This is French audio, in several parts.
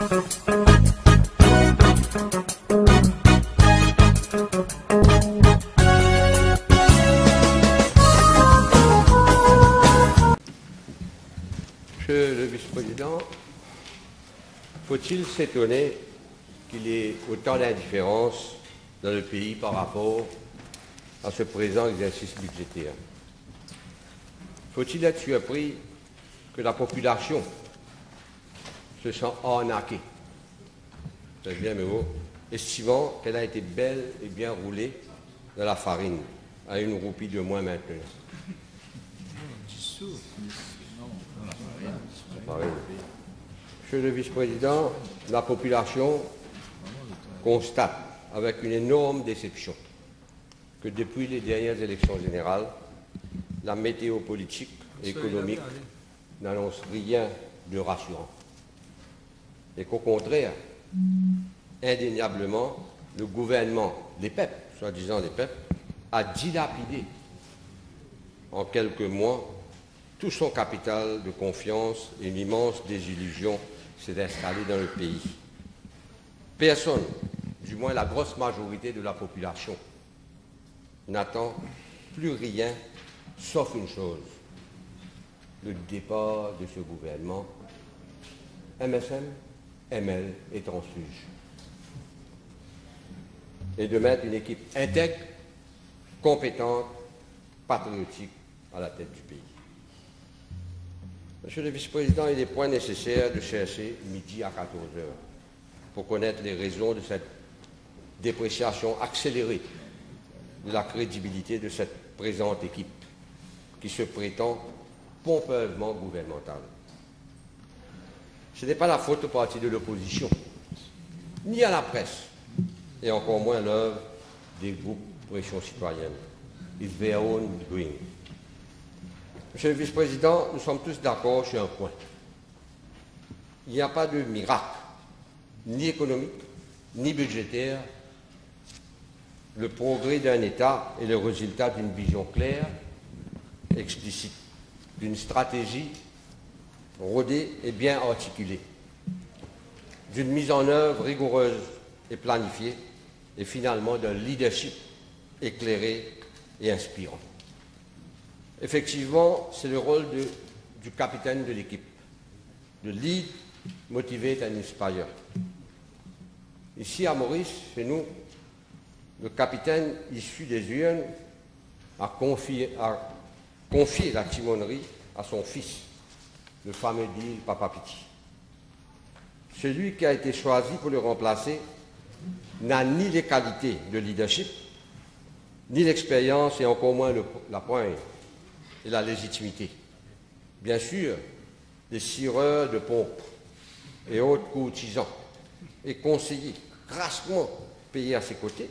Monsieur le vice-président, faut-il s'étonner qu'il y ait autant d'indifférence dans le pays par rapport à ce présent exercice budgétaire? Faut-il être surpris que la population se sent arnaquée, c'est bien mes mots, estimant qu'elle a été belle et bien roulée dans la farine, à une roupie de moins maintenant? Monsieur le vice-président, la population constate avec une énorme déception que depuis les dernières élections générales, la météo politique et économique n'annonce rien de rassurant. Et qu'au contraire, indéniablement, le gouvernement, les PEP, soi-disant les PEP, a dilapidé en quelques mois tout son capital de confiance et une immense désillusion s'est installée dans le pays. Personne, du moins la grosse majorité de la population, n'attend plus rien sauf une chose, le départ de ce gouvernement, MSM, ML et transfuge, et de mettre une équipe intègre, compétente, patriotique à la tête du pays. Monsieur le vice-président, il est point nécessaire de chercher midi à 14 heures pour connaître les raisons de cette dépréciation accélérée de la crédibilité de cette présente équipe qui se prétend pompeusement gouvernementale. Ce n'est pas la faute au parti de l'opposition, ni à la presse, et encore moins l'œuvre des groupes pression citoyenne. It's their own doing. Monsieur le vice-président, nous sommes tous d'accord sur un point. Il n'y a pas de miracle, ni économique, ni budgétaire. Le progrès d'un État est le résultat d'une vision claire, explicite, d'une stratégie rodée et bien articulée, d'une mise en œuvre rigoureuse et planifiée, et finalement d'un leadership éclairé et inspirant. Effectivement, c'est le rôle du capitaine de l'équipe, de lead, motivate and inspire. Ici à Maurice, chez nous, le capitaine issu des urnes a confié la timonerie à son fils, le fameux Dil Papa Piti. Celui qui a été choisi pour le remplacer n'a ni les qualités de leadership, ni l'expérience et encore moins la pointe et la légitimité. Bien sûr, les sireurs de pompe et autres courtisans et conseillers grassement payés à ses côtés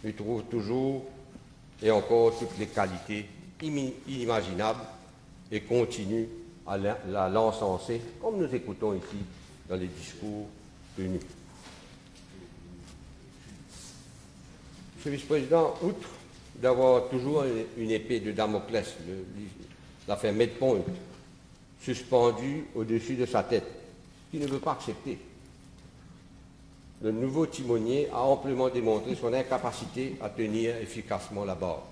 lui trouvent toujours et encore toutes les qualités inimaginables et continuent à l'encenser, comme nous écoutons ici dans les discours tenus. Monsieur le vice-président, outre d'avoir toujours une épée de Damoclès, l'affaire Medpoint, suspendue au-dessus de sa tête, qui ne veut pas accepter. Le nouveau timonier a amplement démontré son incapacité à tenir efficacement la barre.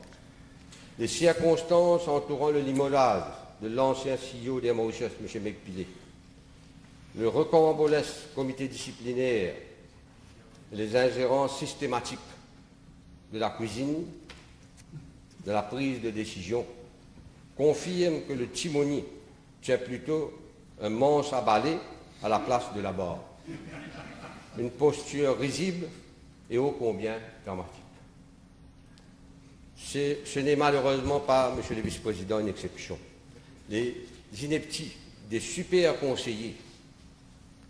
Les circonstances entourant le limogeage de l'ancien CEO des Mauritius, M. McPillet, le rocambolesque comité disciplinaire et les ingérences systématiques de la cuisine, de la prise de décision, confirment que le timonier tient plutôt un manche à balai à la place de la barre. Une posture risible et ô combien dramatique. Ce n'est malheureusement pas, Monsieur le Vice-président, une exception. Les inepties des super conseillers,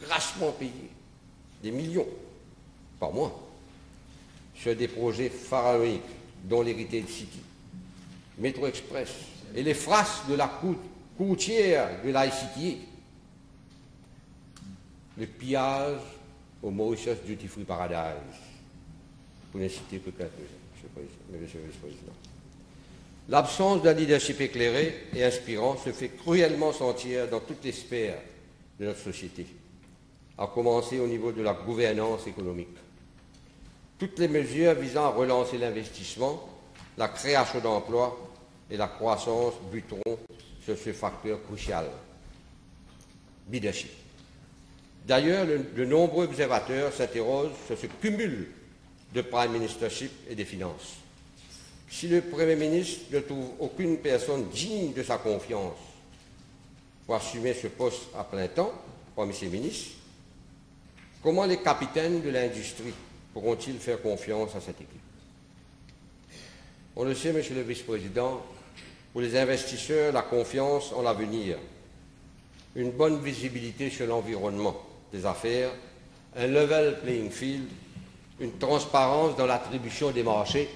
grassement payés, des millions, par mois, sur des projets pharaoniques dont l'Heritage City, Métro Express et les frasques de la courtière de l'ICTA, le pillage au Mauritius Duty Free Paradise, pour ne citer que quelques-uns, Monsieur le Vice-président. L'absence d'un leadership éclairé et inspirant se fait cruellement sentir dans toutes les sphères de notre société. à commencer au niveau de la gouvernance économique. Toutes les mesures visant à relancer l'investissement, la création d'emplois et la croissance buteront sur ce facteur crucial. Leadership. D'ailleurs, de nombreux observateurs s'interrogent sur ce cumul de prime ministership et des finances. Si le Premier ministre ne trouve aucune personne digne de sa confiance pour assumer ce poste à plein temps parmi ses ministres, comment les capitaines de l'industrie pourront-ils faire confiance à cette équipe? On le sait, Monsieur le Vice-président, pour les investisseurs, la confiance en l'avenir, une bonne visibilité sur l'environnement des affaires, un level playing field, une transparence dans l'attribution des marchés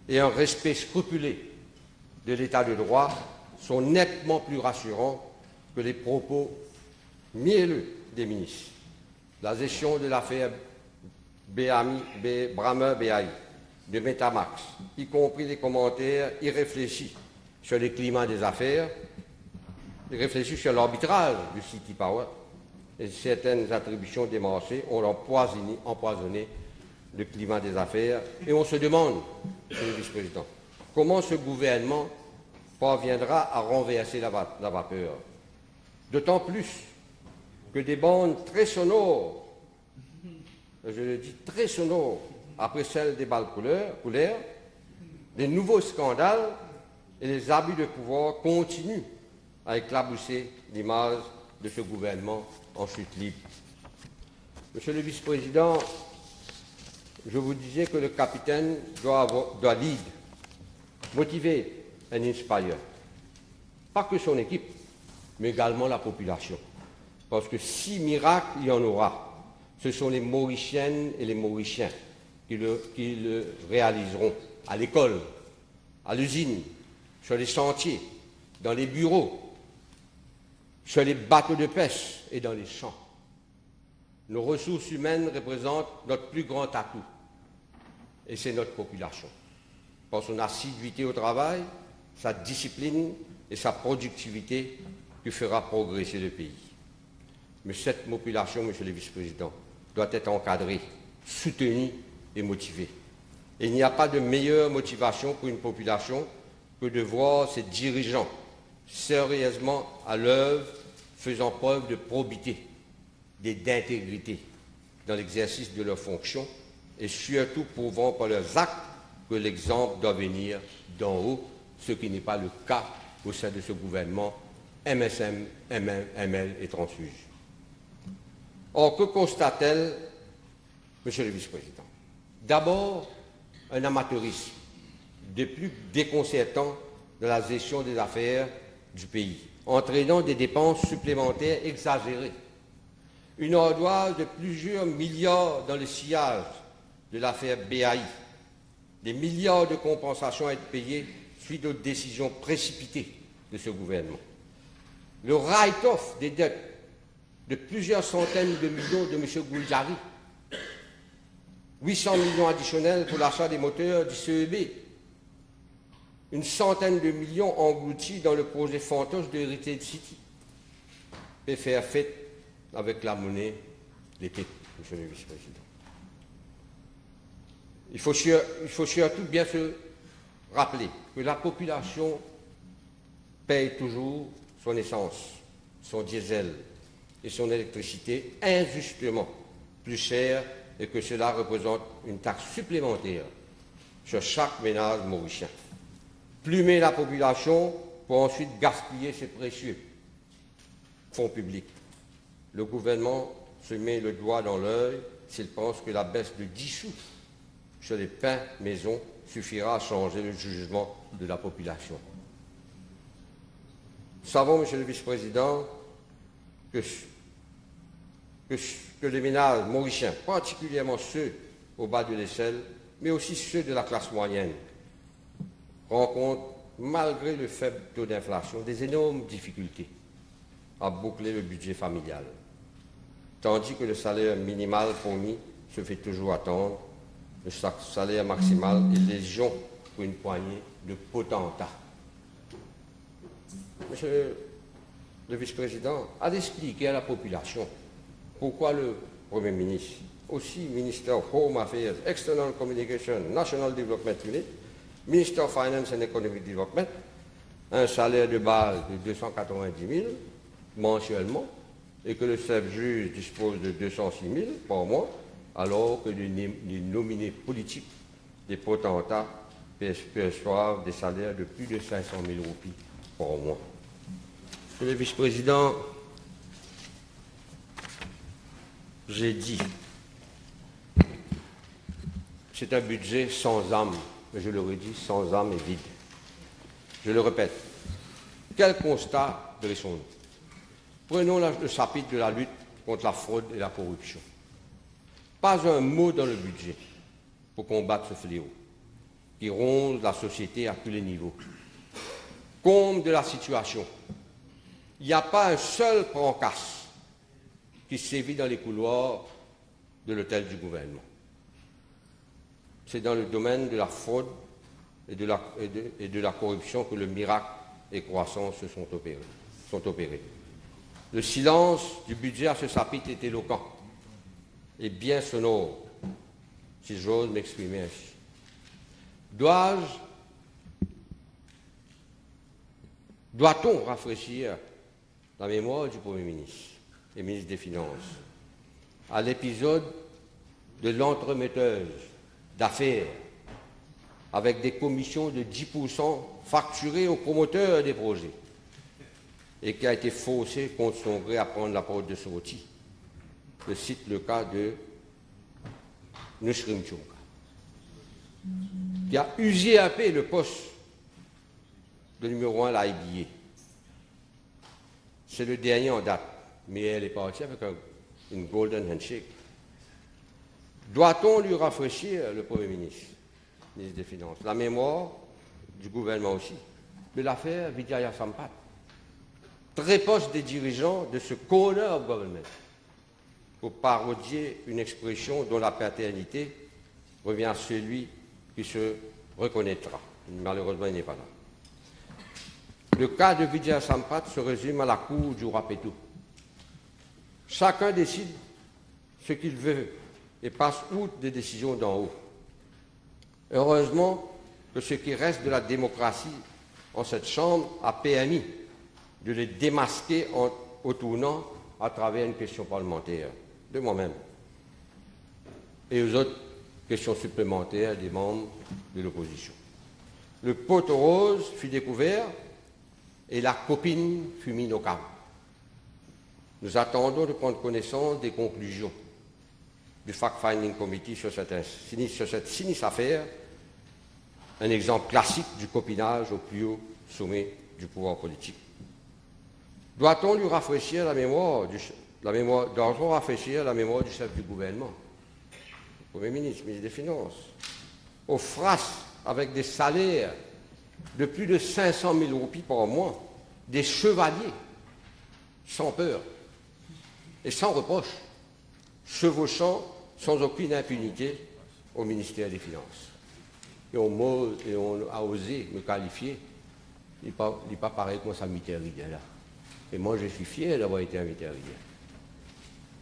et un respect scrupuleux de l'état de droit sont nettement plus rassurants que les propos mielleux des ministres. La gestion de l'affaire Brammer-BAI, de Metamax, y compris les commentaires irréfléchis sur le climat des affaires, irréfléchis sur l'arbitrage du City Power et certaines attributions des marchés ont empoisonné le climat des affaires. Et on se demande, Monsieur le Vice-président, comment ce gouvernement parviendra à renverser la vapeur. D'autant plus que des bandes très sonores, je le dis très sonores, après celles des balles couleurs, les nouveaux scandales et les abus de pouvoir continuent à éclabousser l'image de ce gouvernement en chute libre. Monsieur le Vice-président, je vous disais que le capitaine doit lead, motiver et inspire. Pas que son équipe, mais également la population. Parce que si miracle il y en aura, ce sont les Mauriciennes et les Mauriciens qui le réaliseront à l'école, à l'usine, sur les chantiers, dans les bureaux, sur les bateaux de pêche et dans les champs. Nos ressources humaines représentent notre plus grand atout, et c'est notre population. Par son assiduité au travail, sa discipline et sa productivité qui fera progresser le pays. Mais cette population, Monsieur le Vice-président, doit être encadrée, soutenue et motivée. Et il n'y a pas de meilleure motivation pour une population que de voir ses dirigeants sérieusement à l'œuvre, faisant preuve de probité et d'intégrité dans l'exercice de leurs fonctions et surtout prouvant par leurs actes que l'exemple doit venir d'en haut, ce qui n'est pas le cas au sein de ce gouvernement MSM, ML et transfuge. Or, que constate-t-elle, Monsieur le Vice-président? D'abord, un amateurisme des plus déconcertants de la gestion des affaires du pays, entraînant des dépenses supplémentaires exagérées, une ardoise de plusieurs milliards dans le sillage de l'affaire BAI, des milliards de compensations à être payées suite aux décisions précipitées de ce gouvernement, le write-off des dettes de plusieurs centaines de millions de M. Gouljari, 800 millions additionnels pour l'achat des moteurs du CEB, une centaine de millions engloutis dans le projet fantoche de Heritage City, et faire fête avec la monnaie l'été, Monsieur le Vice-président. Il faut surtout bien se rappeler que la population paye toujours son essence, son diesel et son électricité injustement plus cher et que cela représente une taxe supplémentaire sur chaque ménage mauricien. Plumer la population pour ensuite gaspiller ses précieux fonds publics. Le gouvernement se met le doigt dans l'œil s'il pense que la baisse de 10 sous sur les pains maison suffira à changer le jugement de la population. Nous savons, Monsieur le Vice-président, que les ménages mauriciens, particulièrement ceux au bas de l'échelle, mais aussi ceux de la classe moyenne, rencontrent, malgré le faible taux d'inflation, des énormes difficultés à boucler le budget familial, tandis que le salaire minimal fourni se fait toujours attendre, le salaire maximal est légion pour une poignée de potentats. Monsieur le Vice-président, à expliquer à la population Pourquoi le Premier ministre, aussi Minister of Home Affairs, External Communication, National Development Unit, Minister of Finance and Economic Development, un salaire de base de 290 000 mensuellement et que le chef-juge dispose de 206 000 par mois, alors que les nominés politiques des potentats perçoivent des salaires de plus de 500 000 roupies par mois. Monsieur le vice-président, j'ai dit, c'est un budget sans âme, mais je le redis, sans âme et vide. Je le répète, quel constat dressons-nous? Prenons le chapitre de la lutte contre la fraude et la corruption. Pas un mot dans le budget pour combattre ce fléau qui ronge la société à tous les niveaux. Comble de la situation, il n'y a pas un seul pancas qui sévit dans les couloirs de l'hôtel du gouvernement. C'est dans le domaine de la fraude et de la corruption que le miracle et croissance se sont opérés. Le silence du budget à ce chapitre est éloquent et bien sonore, si j'ose m'exprimer ainsi. Doit-on rafraîchir la mémoire du Premier ministre et ministre des Finances à l'épisode de l'entremetteuse d'affaires avec des commissions de 10% facturées aux promoteurs des projets et qui a été forcé contre son gré à prendre la porte de sortie? Je cite le cas de Nusrim Tchonka, qui a usurpé le poste de numéro 1 à l'IBA. C'est le dernier en date, mais elle est partie avec une golden handshake. Doit-on lui rafraîchir, le Premier ministre des Finances, la mémoire du gouvernement aussi, de l'affaire Vijaya Sampath, très proche des dirigeants de ce corner of government, pour parodier une expression dont la paternité revient à celui qui se reconnaîtra. Malheureusement, il n'est pas là. Le cas de Vijaya Sampath se résume à la cour du roi Pétou. Chacun décide ce qu'il veut et passe outre des décisions d'en haut. Heureusement que ce qui reste de la démocratie en cette Chambre a permis de les démasquer au tournant à travers une question parlementaire de moi-même et aux autres questions supplémentaires des membres de l'opposition. Le pot rose fut découvert et la copine fut mise au camp. Nous attendons de prendre connaissance des conclusions du Fact-Finding Committee sur cette sinistre affaire, un exemple classique du copinage au plus haut sommet du pouvoir politique. Doit-on lui rafraîchir la mémoire doit-on rafraîchir la mémoire du chef du gouvernement, le Premier ministre, ministre des Finances, aux phrases avec des salaires de plus de 500 000 roupies par mois, des chevaliers, sans peur et sans reproche, chevauchant sans aucune impunité au ministère des Finances. Et on a osé me qualifier, il n'est pas pareil que moi, ça Mitterrand là. Et moi, je suis fier d'avoir été un Mitterrand.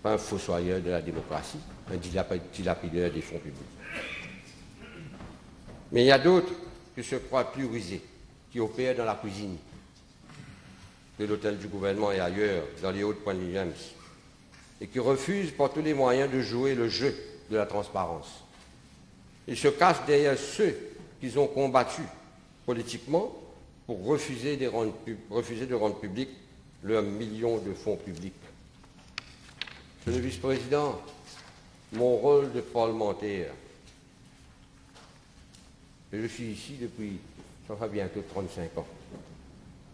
Pas un fossoyeur de la démocratie, un dilapideur des fonds publics. Mais il y a d'autres qui se croient plus rusés, qui opèrent dans la cuisine de l'hôtel du gouvernement et ailleurs, dans les Hauts-de-Williams, et qui refusent par tous les moyens de jouer le jeu de la transparence. Ils se cachent derrière ceux qu'ils ont combattus politiquement pour refuser de rendre public leurs millions de fonds publics. Monsieur le vice-président, mon rôle de parlementaire, et je suis ici depuis, ça fait bientôt 35 ans,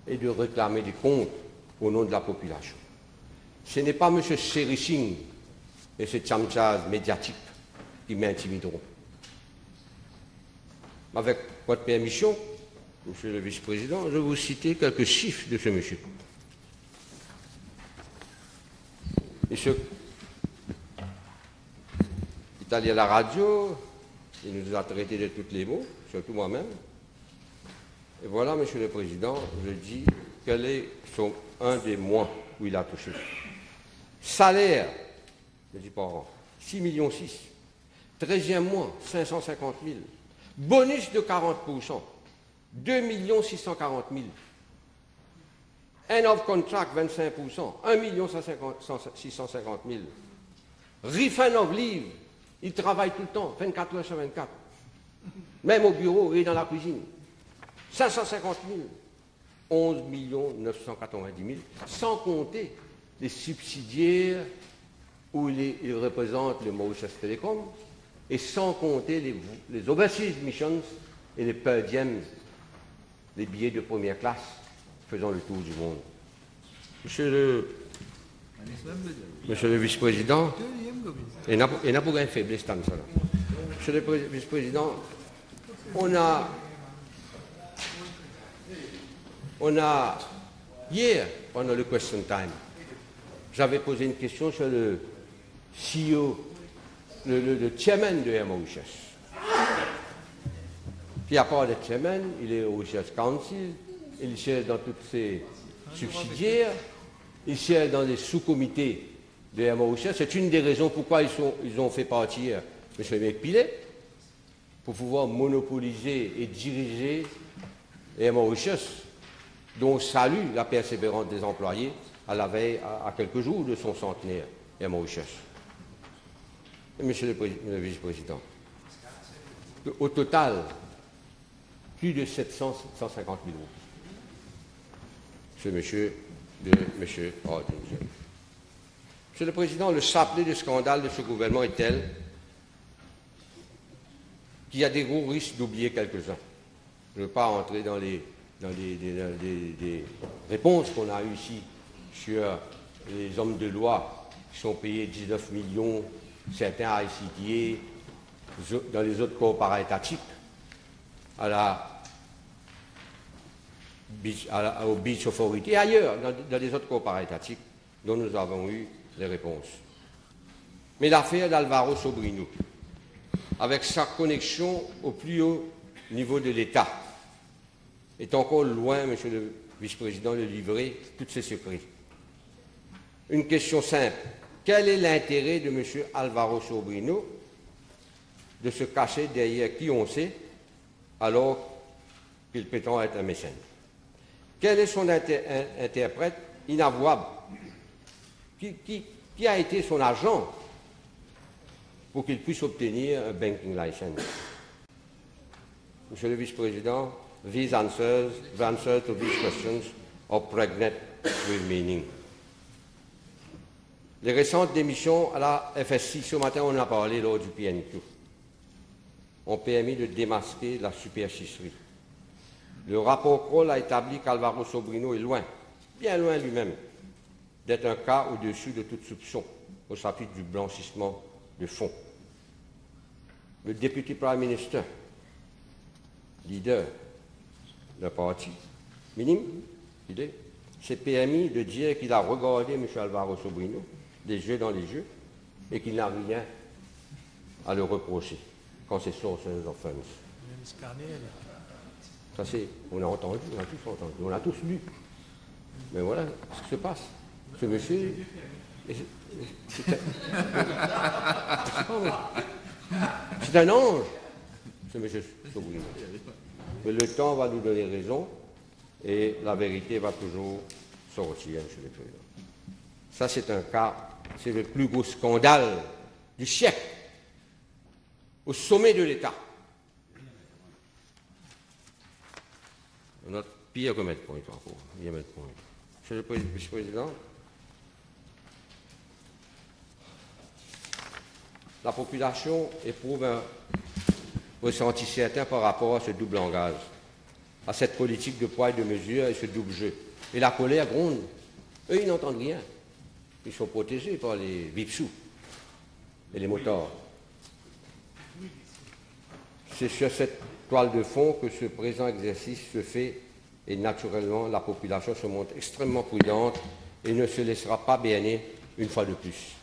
et de réclamer des comptes au nom de la population. Ce n'est pas M. Sherry et ses tchamtchas médiatiques qui m'intimideront. Avec votre permission, Monsieur le vice-président, je vais vous citer quelques chiffres de ce monsieur. Monsieur est allé à la radio, il nous a traités de tous les mots, surtout moi-même. Et voilà, Monsieur le Président, je dis quel est un des mois où il a touché. Salaire par an. 6,6 millions. 13e mois, 550 000. Bonus de 40%, 2 640 000. End of contract, 25%, 1 650 000. Refund of leave, il travaille tout le temps, 24 heures sur 24. Même au bureau et dans la cuisine. 550 000. 11 990 000, sans compter les subsidiaires où ils représentent le Mauritius Telecom, et sans compter les overseas missions et les per diem, les billets de première classe faisant le tour du monde. Monsieur le vice-président, et n'a pas un faiblesse comme ça. Monsieur le vice-président, on a, hier, pendant le question time, j'avais posé une question sur le CEO, le chairman de Mauritius. Puis à part le chairman, il est au Research Council, il siège dans toutes ses subsidiaires, il siège dans les sous-comités de Mauritius. C'est une des raisons pourquoi ils ont fait partir M. McPillet, pour pouvoir monopoliser et diriger Mauritius, dont salue la persévérance des employés à la veille, à quelques jours de son centenaire, Mauritius. Monsieur le vice-président, au total, plus de 750 000 euros. C'est monsieur Harding. Monsieur le Président, le chapelet de scandale de ce gouvernement est tel qu'il y a des gros risques d'oublier quelques-uns. Je ne veux pas entrer dans des réponses qu'on a eues ici sur les hommes de loi qui sont payés 19 millions, certains à ICTA, dans les autres corps étatiques, au Beach Authority et ailleurs, dans les autres corps étatiques dont nous avons eu les réponses. Mais l'affaire d'Alvaro Sobrino, avec sa connexion au plus haut niveau de l'État, est encore loin, Monsieur le Vice-président, de livrer tous ses secrets. Une question simple. Quel est l'intérêt de M. Alvaro Sobrino de se cacher derrière qui on sait, alors qu'il prétend être un mécène? Quel est son interprète inavouable? Qui a été son agent pour qu'il puisse obtenir un banking license? Monsieur le Vice-président, these answers, the answers to these questions are pregnant with meaning. Les récentes démissions à la FSI, ce matin on en a parlé lors du PNQ, ont permis de démasquer la supercherie. Le rapport Kroll a établi qu'Alvaro Sobrino est loin, bien loin lui-même, d'être un cas au-dessus de toute soupçon au chapitre du blanchissement de fonds. Le député Prime Minister, leader d'un parti minime, il est, s'est permis de dire qu'il a regardé M. Alvaro Sobrino des yeux dans les yeux et qu'il n'a rien à le reprocher quand c'est sources of funds. Ça c'est, on a entendu, on a tous entendu, on a tous lu. Mais voilà ce qui se passe. Ce monsieur, c'est un ange, ce monsieur Sobrino. Mais le temps va nous donner raison et la vérité va toujours sortir, monsieur le Président. Ça, c'est un cas, c'est le plus gros scandale du siècle, au sommet de l'État. On a pire que mettre point encore. Monsieur le Vice-président, la population éprouve un ressenti certain par rapport à ce double langage, à cette politique de poids et de mesure et ce double jeu. Et la colère gronde. Eux, ils n'entendent rien. Ils sont protégés par les vipsous et les motards. C'est sur cette toile de fond que ce présent exercice se fait et naturellement la population se montre extrêmement prudente et ne se laissera pas berner une fois de plus.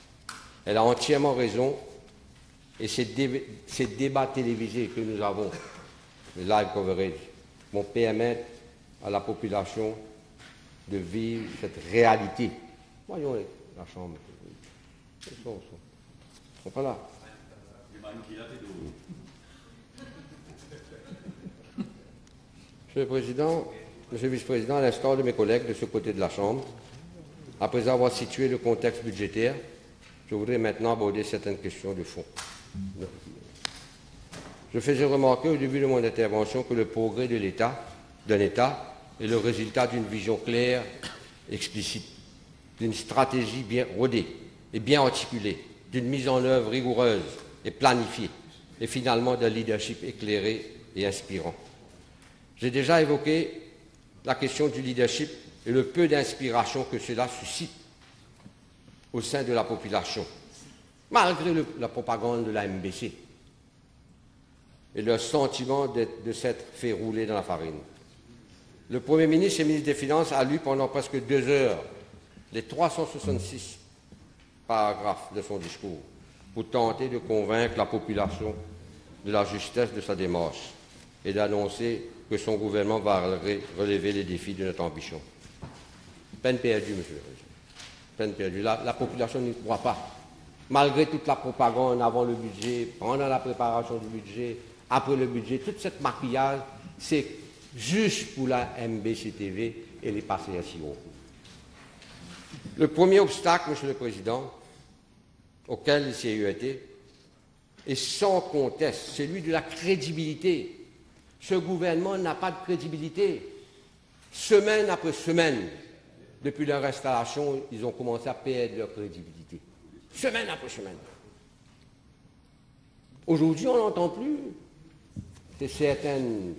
Elle a entièrement raison et ces débats télévisés que nous avons, le live coverage, vont permettre à la population de vivre cette réalité. Voyons la chambre. sont pas là. Monsieur le Président, Monsieur le Vice-président, à l'instar de mes collègues de ce côté de la Chambre, après avoir situé le contexte budgétaire, je voudrais maintenant aborder certaines questions de fond. Je faisais remarquer au début de mon intervention que le progrès de d'un État est le résultat d'une vision claire, explicite, d'une stratégie bien rodée et bien articulée, d'une mise en œuvre rigoureuse et planifiée, et finalement d'un leadership éclairé et inspirant. J'ai déjà évoqué la question du leadership et le peu d'inspiration que cela suscite au sein de la population, malgré la propagande de la MBC et leur sentiment de s'être fait rouler dans la farine. Le Premier ministre et le ministre des Finances a lu pendant presque 2 heures les 366 paragraphes de son discours pour tenter de convaincre la population de la justesse de sa démarche et d'annoncer que son gouvernement va relever les défis de notre ambition. Peine perdue, monsieur le Président. Peine perdue. La population n'y croit pas. Malgré toute la propagande avant le budget, pendant la préparation du budget, après le budget, toute cette maquillage, c'est juste pour la MBCTV et les passés à sirop. Le premier obstacle, monsieur le Président, auquel il s'est heurté, est sans conteste celui de la crédibilité. Ce gouvernement n'a pas de crédibilité. Semaine après semaine, depuis leur installation, ils ont commencé à perdre leur crédibilité. Semaine après semaine. Aujourd'hui, on n'entend plus. C'est certaines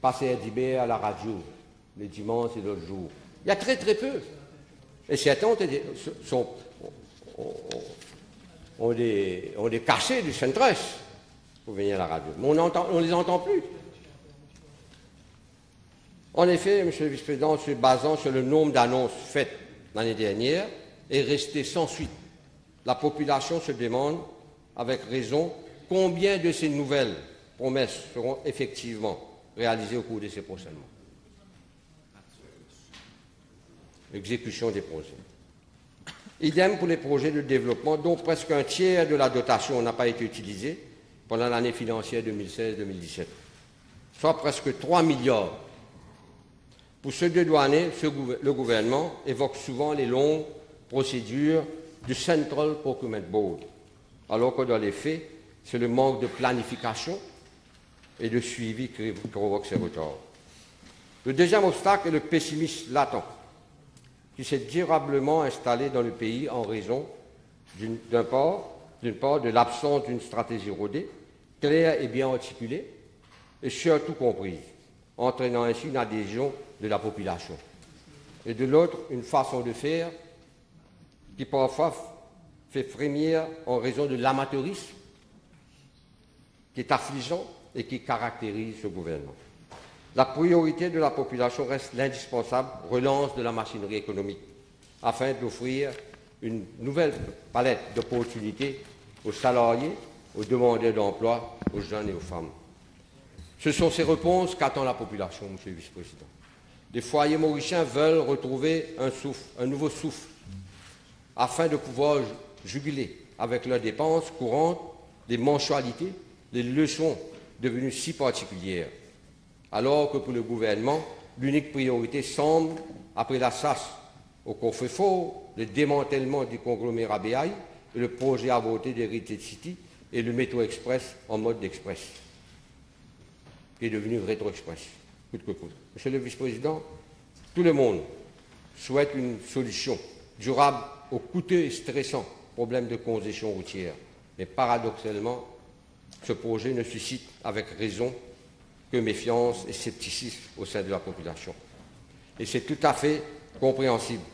passées d'hiver à la radio, les dimanches et l'autre jour. Il y a très très peu. Et certains ont des cachets du centre-est pour venir à la radio. Mais on ne les entend plus. En effet, Monsieur le Vice-président, se basant sur le nombre d'annonces faites l'année dernière, est resté sans suite. La population se demande, avec raison, combien de ces nouvelles promesses seront effectivement réalisées au cours de ces prochains mois. Exécution des projets. Idem pour les projets de développement, dont presque un tiers de la dotation n'a pas été utilisé pendant l'année financière 2016-2017, soit presque 3 milliards. Pour ces 2 années, le gouvernement évoque souvent les longues procédures du Central Procurement Board, alors que dans les faits, c'est le manque de planification et de suivi qui provoque ces retards. Le deuxième obstacle est le pessimisme latent, qui s'est durablement installé dans le pays en raison, d'une part, de l'absence d'une stratégie rodée, claire et bien articulée, et surtout comprise, entraînant ainsi une adhésion de la population. Et de l'autre, une façon de faire qui parfois fait frémir en raison de l'amateurisme qui est affligeant et qui caractérise ce gouvernement. La priorité de la population reste l'indispensable relance de la machinerie économique afin d'offrir une nouvelle palette d'opportunités aux salariés, aux demandeurs d'emploi, aux jeunes et aux femmes. Ce sont ces réponses qu'attend la population, Monsieur le Vice-président. Les foyers mauriciens veulent retrouver un nouveau souffle, afin de pouvoir juguler avec leurs dépenses courantes, les mensualités, les leçons devenues si particulières. Alors que pour le gouvernement, l'unique priorité semble, après la chasse au coffre-fort, le démantèlement du conglomérat BI et le projet avorté d'Heritage City et le métro express en mode d'express, qui est devenu rétro-express, coûte que coûte. Monsieur le Vice-président, tout le monde souhaite une solution durable au coûteux et stressant problème de congestion routière. Mais paradoxalement, ce projet ne suscite avec raison que méfiance et scepticisme au sein de la population. Et c'est tout à fait compréhensible.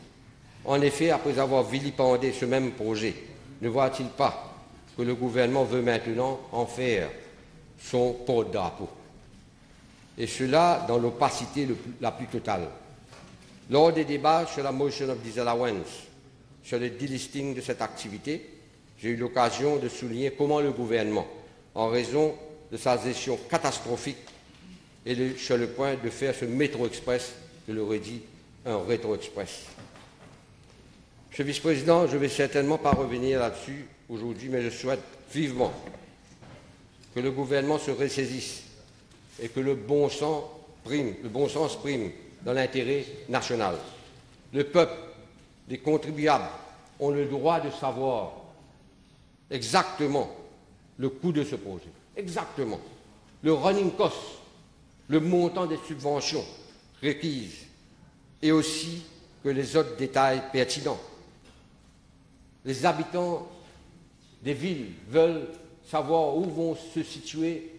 En effet, après avoir vilipendé ce même projet, ne voit-il pas que le gouvernement veut maintenant en faire son porte-drapeau? Et cela dans l'opacité la plus totale. Lors des débats sur la motion of disallowance, sur le delisting de cette activité, j'ai eu l'occasion de souligner comment le gouvernement, en raison de sa gestion catastrophique, est sur le point de faire ce métro express, je le redis, un rétro express. Monsieur le Vice-président, je ne vais certainement pas revenir là-dessus aujourd'hui, mais je souhaite vivement que le gouvernement se ressaisisse et que le bon sens prime dans l'intérêt national. Le peuple, les contribuables ont le droit de savoir exactement le coût de ce projet, exactement le running cost, le montant des subventions requises et aussi que les autres détails pertinents. Les habitants des villes veulent savoir où vont se situer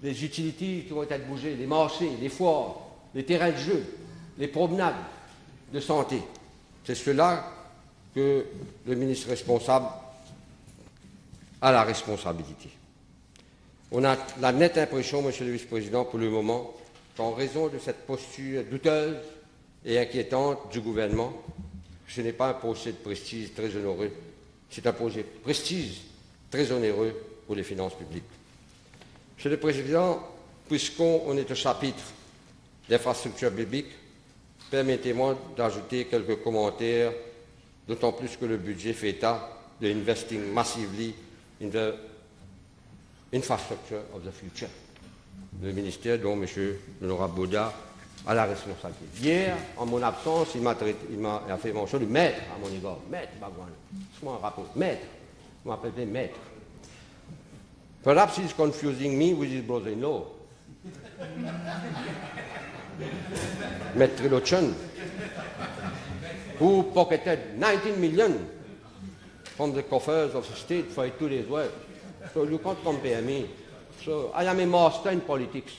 les utilities qui vont être bougées, les marchés, les foires, les terrains de jeu, les promenades de santé. C'est cela que le ministre responsable a la responsabilité. On a la nette impression, Monsieur le Vice-président, pour le moment, qu'en raison de cette posture douteuse et inquiétante du gouvernement, ce n'est pas un projet de prestige très onéreux, c'est un projet de prestige très onéreux pour les finances publiques. Monsieur le Président, puisqu'on est au chapitre d'infrastructures publiques, permettez-moi d'ajouter quelques commentaires, d'autant plus que le budget fait état de investing massively in the infrastructure of the future. Le ministère dont M. l'honorable Boda a la responsabilité. Hier, en mon absence, il m'a fait mention de maître à mon égard. Maître Bagouane. C'est moi un rapport. Maître. Il m'appelait maître. Perhaps he's confusing me with his brother-in-law. Maître Trilochan, who pocketed 19 million from the coffers of the state for 2 days' work. So you can't compare me. So I am a master in politics.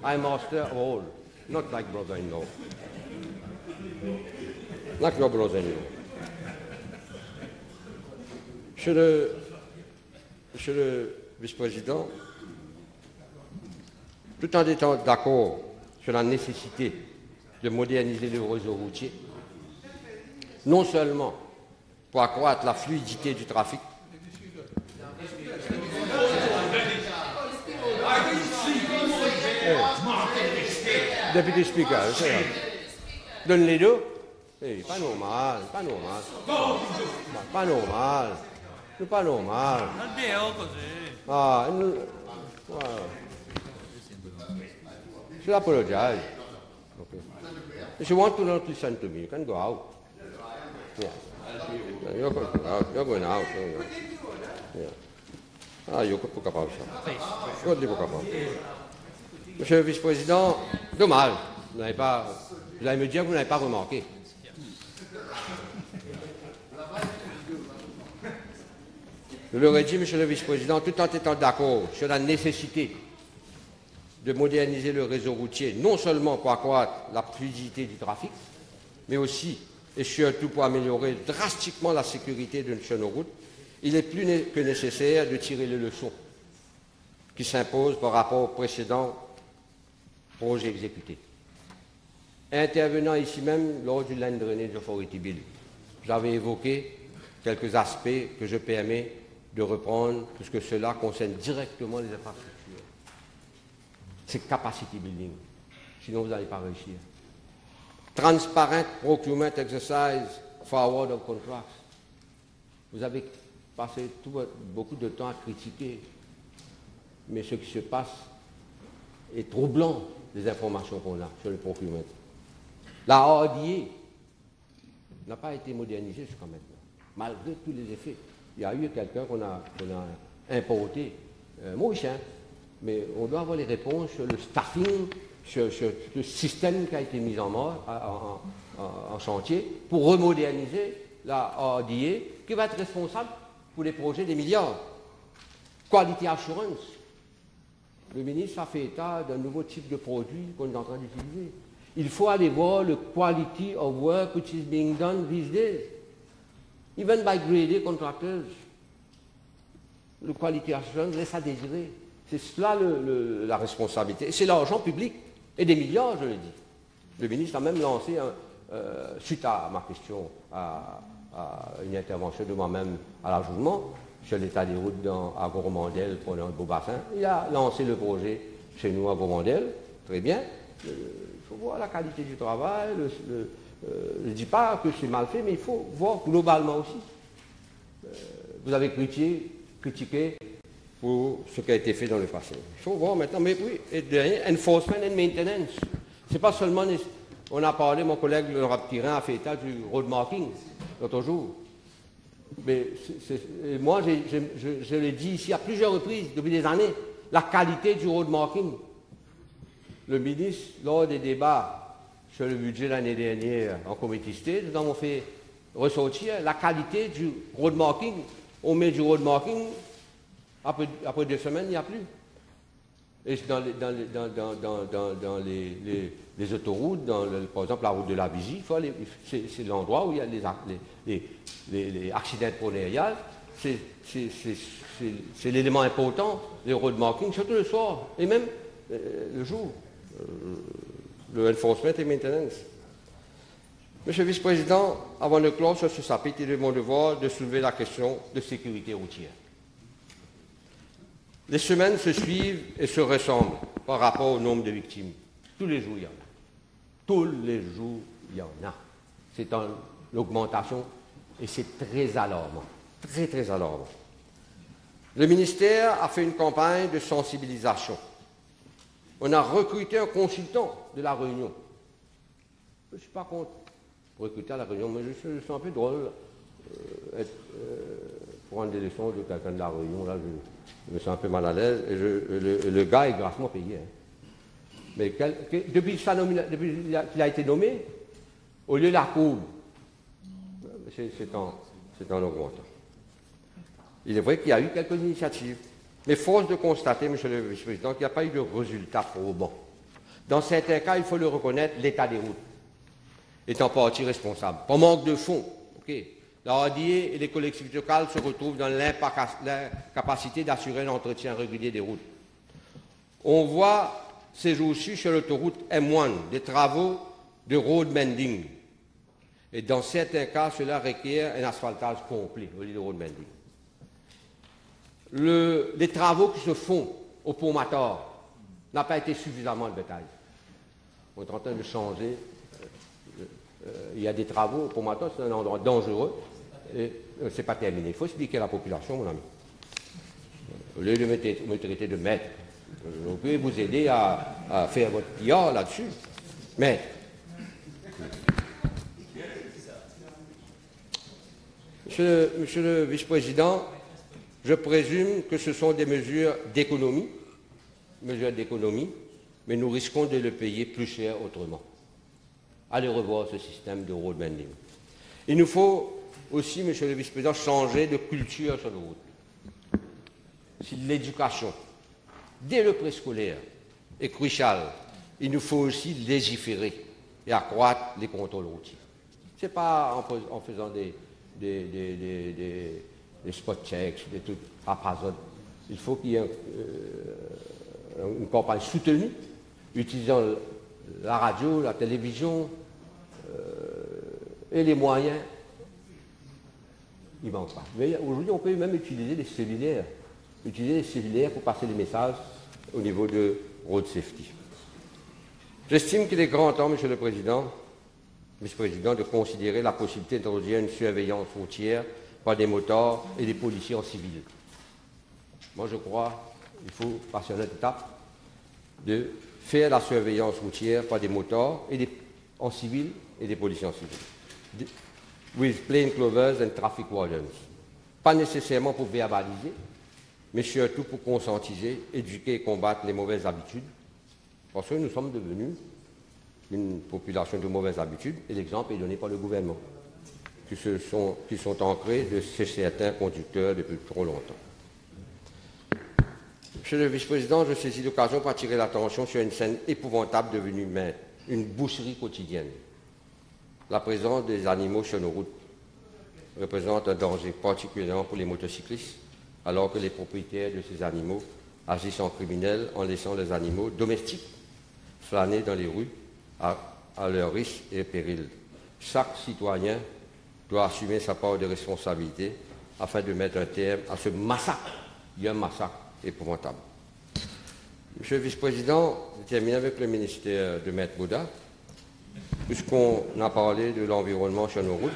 I am master of all, not like brother-in-law. Like your brother-in-law. Monsieur le Vice-président, tout en étant d'accord sur la nécessité de moderniser le réseau routier, non seulement pour accroître la fluidité du trafic, Deputy Speaker, donne les deux. Pas normal, pas normal. Pas normal. C'est pas normal. Ah, je apologize. Okay. If you want to not listen to me, you can go out. Yeah. You're going out. Yeah. Ah, you're capable ça. Monsieur le Vice-président, dommage. Vous allez me dire que vous n'avez pas remarqué. Je leur ai dit, Monsieur le Vice-président, tout en étant d'accord sur la nécessité de moderniser le réseau routier, non seulement pour accroître la fluidité du trafic, mais aussi et surtout pour améliorer drastiquement la sécurité de nos routes, il est plus que nécessaire de tirer les leçons qui s'imposent par rapport aux précédents projets exécutés. Intervenant ici même lors du Land Drainage Authority Bill, j'avais évoqué quelques aspects que je permets de reprendre, puisque cela concerne directement les infrastructures. C'est capacity building, sinon vous n'allez pas réussir. Transparent procurement exercise for award of contracts. Vous avez passé beaucoup de temps à critiquer, mais ce qui se passe est troublant des informations qu'on a sur le procurement. La RDA n'a pas été modernisée jusqu'à maintenant, malgré tous les effets. Il y a eu quelqu'un qu'on a importé, Mauricien, mais on doit avoir les réponses sur le staffing, sur le système qui a été mis en chantier pour remoderniser la RDA, qui va être responsable pour les projets des milliards. Quality Assurance. Le ministre a fait état d'un nouveau type de produit qu'on est en train d'utiliser. Il faut aller voir le quality of work which is being done these days. Even by graded contractors. Le quality assurance laisse à désirer. C'est cela la responsabilité. Et c'est l'argent public. Et des milliards, je le dis. Le ministre a même lancé, suite à ma question, à une intervention de moi-même à l'ajoutement, sur l'état des routes à Goromandel pour le Beau-Bassin. Il a lancé le projet chez nous à Goromandel. Très bien. Il faut voir la qualité du travail. Je ne dis pas que c'est mal fait, mais il faut voir globalement aussi. vous avez critiqué pour ce qui a été fait dans le passé. Il faut voir maintenant, mais oui, et derrière, enforcement and maintenance. Ce n'est pas seulement, on a parlé, mon collègue le Raptirin a fait état du road marking l'autre jour. Mais moi, je l'ai dit ici à plusieurs reprises, depuis des années, la qualité du road marking. Le ministre, lors des débats sur le budget l'année dernière en comité state, nous avons fait ressortir la qualité du road marking. On met du road marking, après 2 semaines, il n'y a plus. Et dans les autoroutes, par exemple la route de la Vigie, c'est l'endroit où il y a les accidents pronériales. C'est l'élément important, le road marking, surtout le soir, et même le jour, le enforcement et maintenance. Monsieur le vice-président, avant de clore sur ce chapitre, il est de mon devoir de soulever la question de sécurité routière. Les semaines se suivent et se ressemblent par rapport au nombre de victimes. Tous les jours, il y en a. Tous les jours, il y en a. C'est en augmentation et c'est très alarmant. Très, très alarmant. Le ministère a fait une campagne de sensibilisation. On a recruté un consultant de la Réunion. Je ne suis pas contre recruter à la Réunion, mais je suis un peu drôle. Prendre des leçons de quelqu'un de la Réunion, là, je me sens un peu mal à l'aise. Et le gars est grassement payé. Hein. Mais depuis qu'il a été nommé, au lieu de la courbe, c'est en augmentant. Il est vrai qu'il y a eu quelques initiatives, mais force de constater, monsieur le vice-président, qu'il n'y a pas eu de résultat probant. Dans certains cas, il faut le reconnaître, l'état des routes est en partie responsable. Par manque de fonds, la RDA et les collectivités locales se retrouvent dans l'incapacité d'assurer l'entretien régulier des routes. On voit ces jours-ci sur l'autoroute M1 des travaux de road mending. Et dans certains cas, cela requiert un asphaltage complet au lieu de road mending. Les travaux qui se font au pont Mator n'ont pas été suffisamment de bétail. On est en train de changer. Il y a des travaux au pont Mator, c'est un endroit dangereux. Et ce n'est pas terminé. Il faut expliquer à la population, mon ami. Au lieu de me traiter de maître, je peux vous aider à faire votre PR là-dessus. Mais, monsieur le vice-président, je présume que ce sont des mesures d'économie, mais nous risquons de le payer plus cher autrement. Allez revoir ce système de road mending. Il nous faut aussi, monsieur le vice-président, changer de culture sur les routes. Si l'éducation, dès le préscolaire, est cruciale, il nous faut aussi légiférer et accroître les contrôles routiers. Ce n'est pas en faisant des spot checks, des trucs haphazard. Il faut qu'il y ait une campagne soutenue, utilisant la radio, la télévision et les moyens. Il ne manque pas. Mais aujourd'hui, on peut même utiliser des cellulaires. Pour passer les messages au niveau de road safety. J'estime qu'il est grand temps, monsieur le vice-président, de considérer la possibilité d'introduire une surveillance routière par des motards et des policiers en civil. Moi, je crois qu'il faut passer à notre étape de faire la surveillance routière par des motards en civil et des policiers en civil. With plain clovers and traffic wardens. Pas nécessairement pour verbaliser, mais surtout pour conscientiser, éduquer et combattre les mauvaises habitudes. Parce que nous sommes devenus une population de mauvaises habitudes, et l'exemple est donné par le gouvernement, qui sont ancrés de certains conducteurs depuis trop longtemps. Monsieur le vice-président, je saisis l'occasion pour attirer l'attention sur une scène épouvantable devenue une boucherie quotidienne. La présence des animaux sur nos routes représente un danger particulièrement pour les motocyclistes, alors que les propriétaires de ces animaux agissent en criminels en laissant les animaux domestiques flâner dans les rues à leur risque et péril. Chaque citoyen doit assumer sa part de responsabilité afin de mettre un terme à ce massacre. Il y a un massacre épouvantable. Monsieur le vice-président, je termine avec le ministère de Maître Bouddha. Puisqu'on a parlé de l'environnement sur nos routes,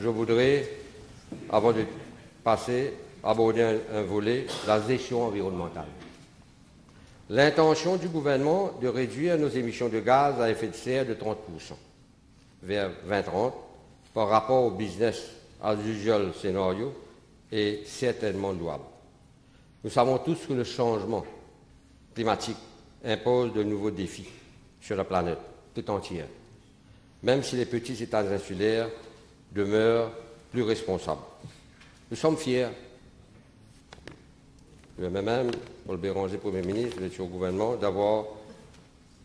je voudrais, avant de aborder un volet, la gestion environnementale. L'intention du gouvernement de réduire nos émissions de gaz à effet de serre de 30% vers 2030 par rapport au business as usual scénario est certainement louable. Nous savons tous que le changement climatique impose de nouveaux défis sur la planète tout entière, même si les petits États insulaires demeurent plus responsables. Nous sommes fiers, même Paul Béranger, Premier ministre, le gouvernement, d'avoir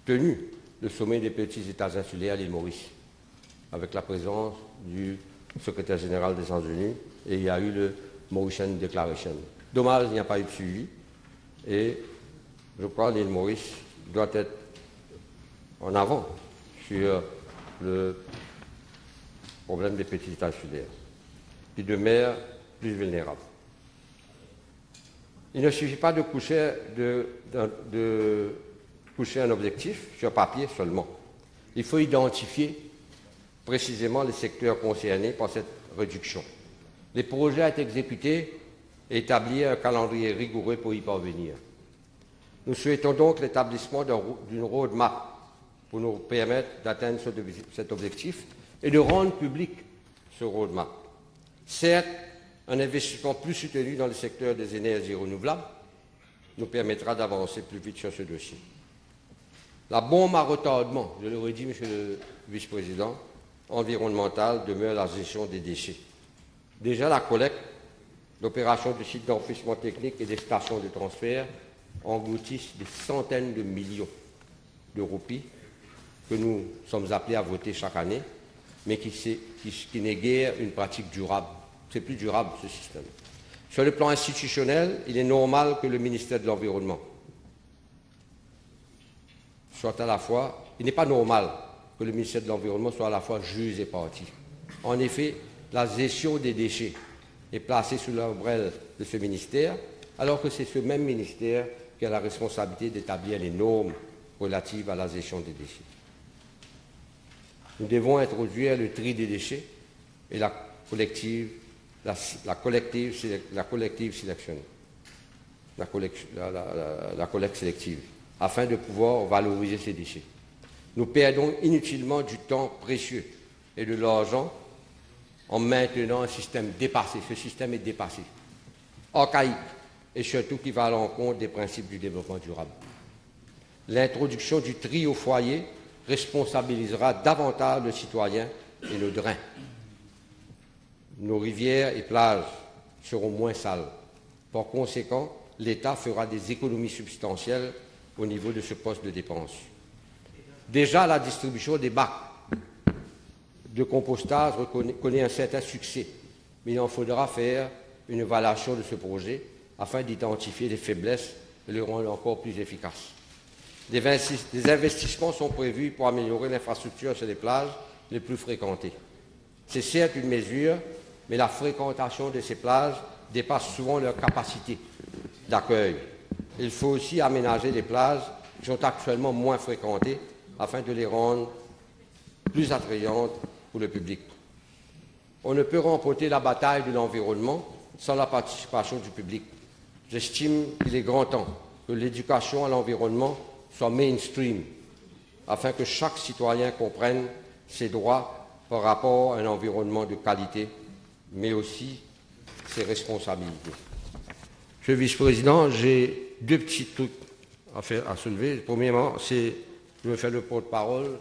tenu le sommet des petits États insulaires à l'île Maurice, avec la présence du secrétaire général des Nations Unies, et il y a eu le Mauritian Declaration. Dommage, il n'y a pas eu de suivi, et je crois que l'île Maurice doit être en avant sur le problème des petits États insulaires, qui demeurent plus vulnérables. Il ne suffit pas de coucher un objectif sur papier seulement. Il faut identifier précisément les secteurs concernés par cette réduction. Les projets à être exécutés et établir un calendrier rigoureux pour y parvenir. Nous souhaitons donc l'établissement d'une roadmap pour nous permettre d'atteindre cet objectif et de rendre public ce roadmap. Certes, un investissement plus soutenu dans le secteur des énergies renouvelables nous permettra d'avancer plus vite sur ce dossier. La bombe à retardement, je le redis, Monsieur le Vice-président, environnementale demeure la gestion des déchets. Déjà, la collecte, l'opération du site d'enfouissement technique et des stations de transfert engloutissent des centaines de millions de roupies que nous sommes appelés à voter chaque année, mais qui n'est guère une pratique durable. C'est plus durable, ce système. Sur le plan institutionnel, il est normal que le ministère de l'Environnement soit à la fois... Il n'est pas normal que le ministère de l'Environnement soit à la fois juge et partie. En effet, la gestion des déchets est placée sous l'ombrelle de ce ministère, alors que c'est ce même ministère qui a la responsabilité d'établir les normes relatives à la gestion des déchets. Nous devons introduire le tri des déchets et la collecte sélective, afin de pouvoir valoriser ces déchets. Nous perdons inutilement du temps précieux et de l'argent en maintenant un système dépassé. Ce système est dépassé, archaïque et surtout qui va à l'encontre des principes du développement durable. L'introduction du tri au foyer responsabilisera davantage le citoyen et le drain. Nos rivières et plages seront moins sales. Par conséquent, l'État fera des économies substantielles au niveau de ce poste de dépense. Déjà, la distribution des bacs de compostage connaît un certain succès, mais il en faudra faire une évaluation de ce projet afin d'identifier les faiblesses et le rendre encore plus efficace. Des investissements sont prévus pour améliorer l'infrastructure sur les plages les plus fréquentées. C'est certes une mesure, mais la fréquentation de ces plages dépasse souvent leur capacité d'accueil. Il faut aussi aménager les plages qui sont actuellement moins fréquentées afin de les rendre plus attrayantes pour le public. On ne peut remporter la bataille de l'environnement sans la participation du public. J'estime qu'il est grand temps que l'éducation à l'environnement soit mainstream, afin que chaque citoyen comprenne ses droits par rapport à un environnement de qualité, mais aussi ses responsabilités. Monsieur le Vice-président, j'ai deux petits trucs à soulever. Premièrement, c'est je me fais le porte-parole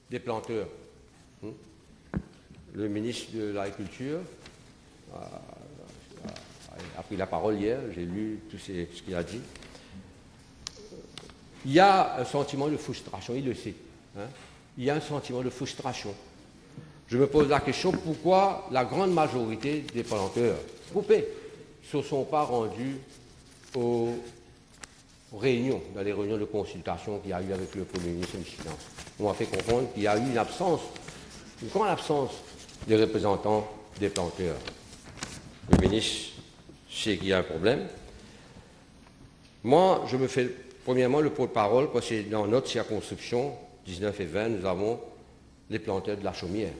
des planteurs. Le ministre de l'Agriculture a pris la parole hier, j'ai lu tout ce qu'il a dit. Il y a un sentiment de frustration, il le sait. Il y a un sentiment de frustration. Je me pose la question, pourquoi la grande majorité des planteurs groupés ne se sont pas rendus aux réunions, dans les réunions de consultation qu'il y a eu avec le Premier ministre et le président. On m'a fait comprendre qu'il y a eu une grande absence des représentants des planteurs. Le ministre sait qu'il y a un problème. Moi, je me fais premièrement le porte-parole parce que dans notre circonscription, 19 et 20, nous avons les planteurs de la Chaumière.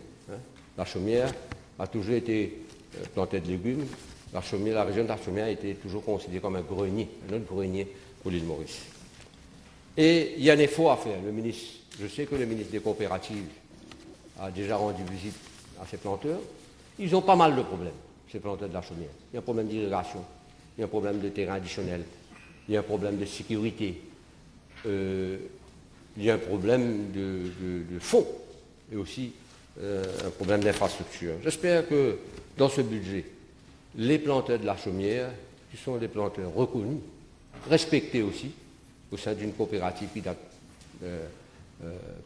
La Chaumière a toujours été planteur de légumes la région de la Chaumière a été toujours considérée comme un grenier, un autre grenier pour l'île Maurice. Et il y a un effort à faire. Je sais que le ministre des Coopératives a déjà rendu visite à ces planteurs. Ils ont pas mal de problèmes, ces planteurs de la Chaumière. Il y a un problème d'irrigation, il y a un problème de terrain additionnel, il y a un problème de sécurité, il y a un problème de fonds et aussi un problème d'infrastructure. J'espère que dans ce budget, les planteurs de la Chaumière, qui sont des planteurs reconnus, respectés aussi, au sein d'une coopérative qui date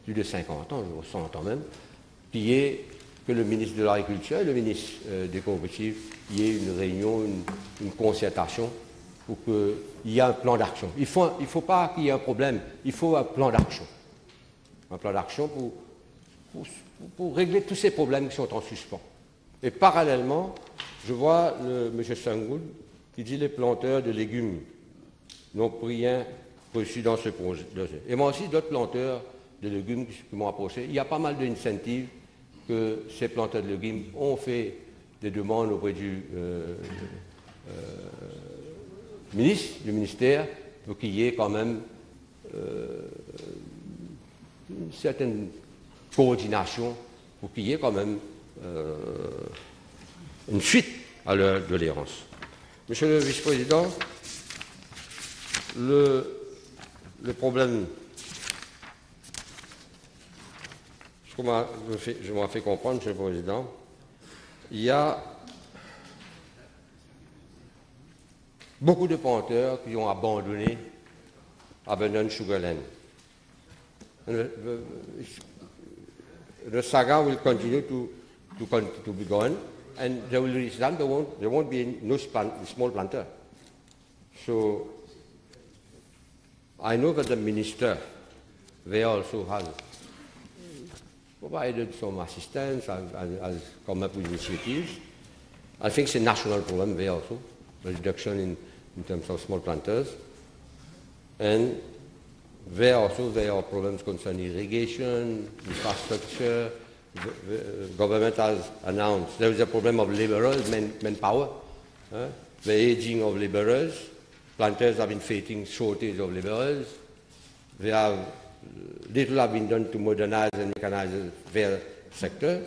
plus de 50 ans, 100 ans même, que le ministre de l'Agriculture et le ministre des Coopératives y ait une réunion, une concertation pour qu'il y ait un plan d'action. Il ne faut pas qu'il y ait un problème, il faut un plan d'action. Un plan d'action pour régler tous ces problèmes qui sont en suspens. Et parallèlement, je vois M. Sangoul qui dit les planteurs de légumes n'ont rien reçu dans ce projet. Et moi aussi, d'autres planteurs de légumes qui m'ont approché. Il y a pas mal d'initiatives que ces planteurs de légumes ont fait des demandes auprès du ministère, pour qu'il y ait quand même une certaine coordination, pour qu'il y ait quand même une suite à leur doléance. Monsieur le vice-président, le problème, je m'en fais comprendre, Monsieur le Président, il y a beaucoup de planteurs qui ont abandonné Sugarland. The saga will continue to be going, and there won't be no small planter. So I know that the minister there also has provided some assistance, has come up with initiatives. I think it's a national problem there also, the reduction in terms of small planters. And there also there are problems concerning irrigation, infrastructure. The government has announced there is a problem of laborers, manpower, the aging of laborers. Planters have been facing shortage of laborers. Little have been done to modernize and mechanize their sector,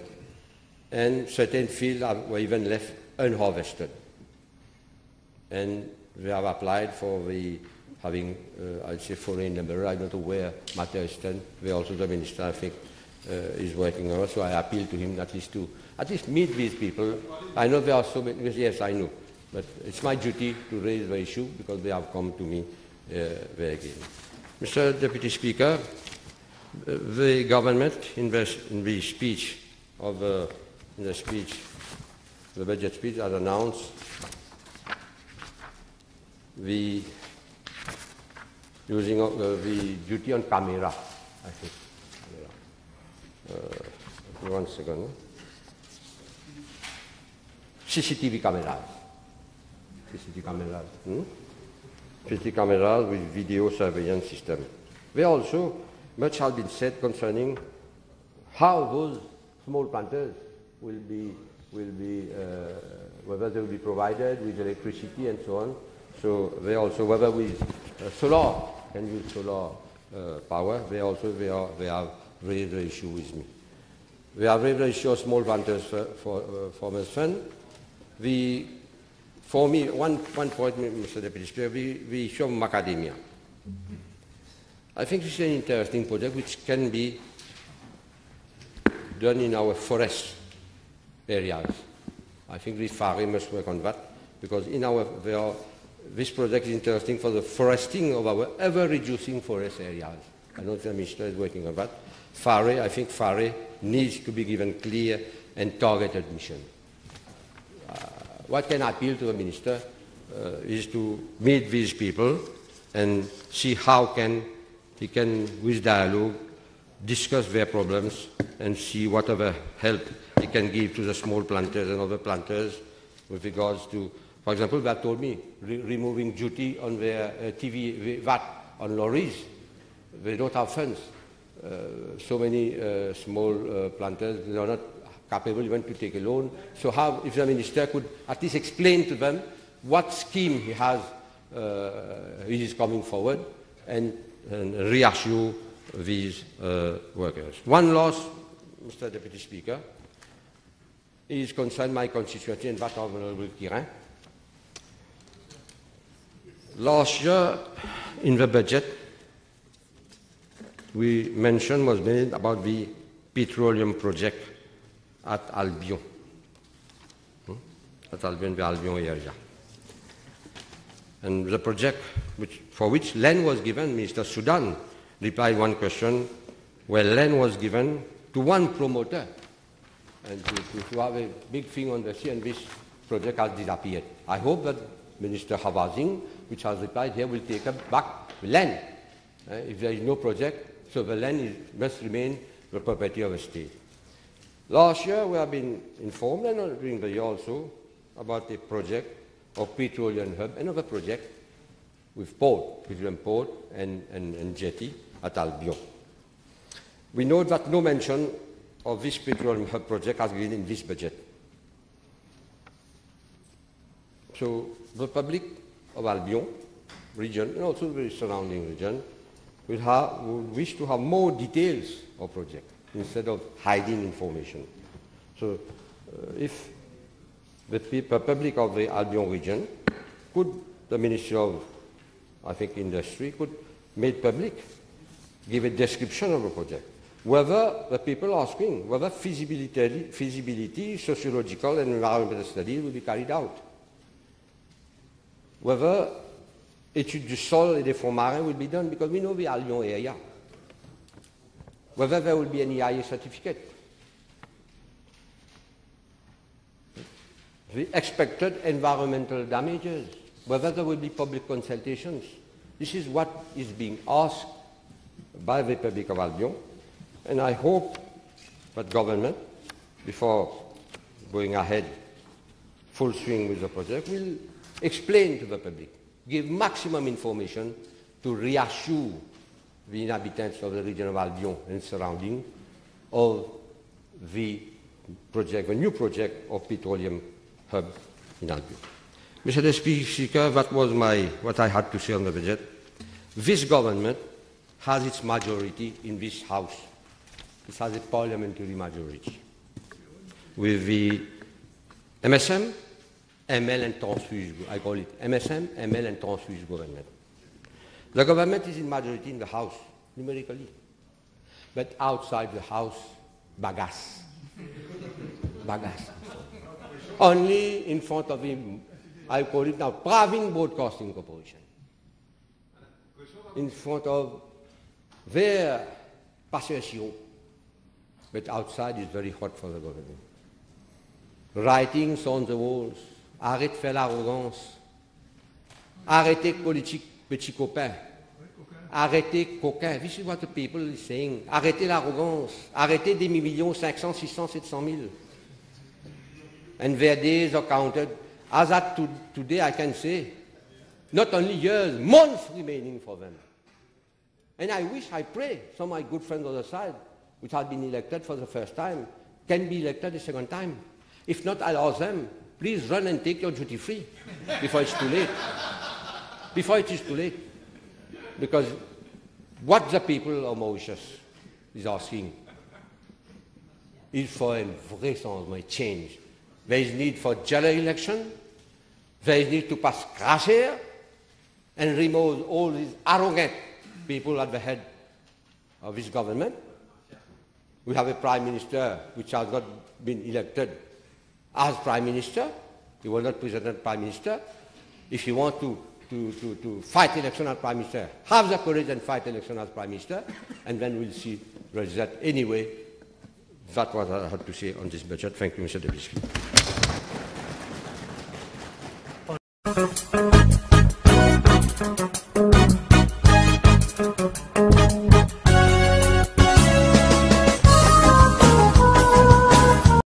and certain fields were even left unharvested. And they have applied for having, I'd say, foreign laborers. I don't know where matters stand. Where also the minister, I think, is working on it. So I appeal to him at least meet these people. I know there are so many. Yes, I know. But it's my duty to raise the issue because they have come to me there again. Mr. Deputy Speaker, the government in the speech the budget speech has announced the using of the duty on camera, I think. One second. CCTV cameras. CCTV cameras with video surveillance system. There also much has been said concerning how those small planters will be whether they will be provided with electricity and so on. So they also whether with solar can use solar power. They have raised the issue with me. We have raised the issue of small planters for Farmers Fund. For me, one point, Mr. Deputy Speaker, the issue of macadamia. I think this is an interesting project which can be done in our forest areas. I think the FARE must work on that because this project is interesting for the foresting of our ever-reducing forest areas. I know the Minister is working on that. I think FARE needs to be given clear and targeted mission. What can I appeal to the Minister is to meet these people and see how he can, with dialogue, discuss their problems and see whatever help he can give to the small planters and other planters with regards to, for example, they told me, removing duty on their TV VAT on lorries. They don't have funds. So many small planters, they are not capable even to take a loan. So how, if the minister could at least explain to them what scheme he has, he is coming forward, and reassure these workers. One last, Mr. Deputy Speaker, is concerned my constituency and that of Honorable Kirin. Last year, in the budget, mention was made about the petroleum project at Albion, the Albion area. And the project for which land was given, Minister Sudan replied one question, where land was given to one promoter, and to have a big thing on the sea, and this project has disappeared. I hope that Minister Havazing, which has replied here, will take back the land. If there is no project, so the land must remain the property of the state. Last year, we have been informed, and during the year also, about a project of petroleum hub, another project with port, petroleum port and jetty at Albion. We know that no mention of this petroleum hub project has been in this budget. So the public of Albion region, and also the surrounding region, would wish to have more details of project instead of hiding information. So if the public of the Albion region could, the Ministry of, I think, Industry could make public, give a description of the project. Whether the people asking, whether feasibility, sociological and environmental studies will be carried out. Whether études du sol et des fonds marins will be done, because we know the Albion area. Whether there will be an EIA certificate. The expected environmental damages, whether there will be public consultations. This is what is being asked by the public of Albion, and I hope that government, before going ahead full swing with the project, will explain to the public, give maximum information to reassure the inhabitants of the region of Albion and surrounding of the project, the new project of petroleum hub in Albion. Mr. Deputy Speaker, that was what I had to say on the budget. This government has its majority in this House. It has a parliamentary majority with the MSM, ML and transfuge, I call it MSM, ML and transfuge government. The government is in majority in the House, numerically. But outside the House, bagasse. Bagasse. Only in front of him, I call it now Pravin Broadcasting Corporation. In front of their passion. But outside is very hot for the government. Writings on the walls. Arrête de faire l'arrogance. Arrêtez politique petit copain. Arrêtez coquin. This is what the people is saying. Arrêtez l'arrogance. Arrêtez des millions, 500, 600, 700 000. And their days are counted. As at today, I can say, not only years, months remaining for them. And I wish, I pray, some of my good friends on the side, which have been elected for the first time, can be elected a second time. If not, I'll ask them, please run and take your duty free before it's too late. Before it is too late. Because what the people of Mauritius is asking is for a vrai changement, a change. There is need for general election. There is need to pass crash here and remove all these arrogant people at the head of this government. We have a prime minister which has not been elected as prime minister. He was not president prime minister. If you want to fight election as prime minister, have the courage and fight election as prime minister, and then we'll see the result. Anyway, that's what I had to say on this budget. Thank you, Mr. Deputy Speaker.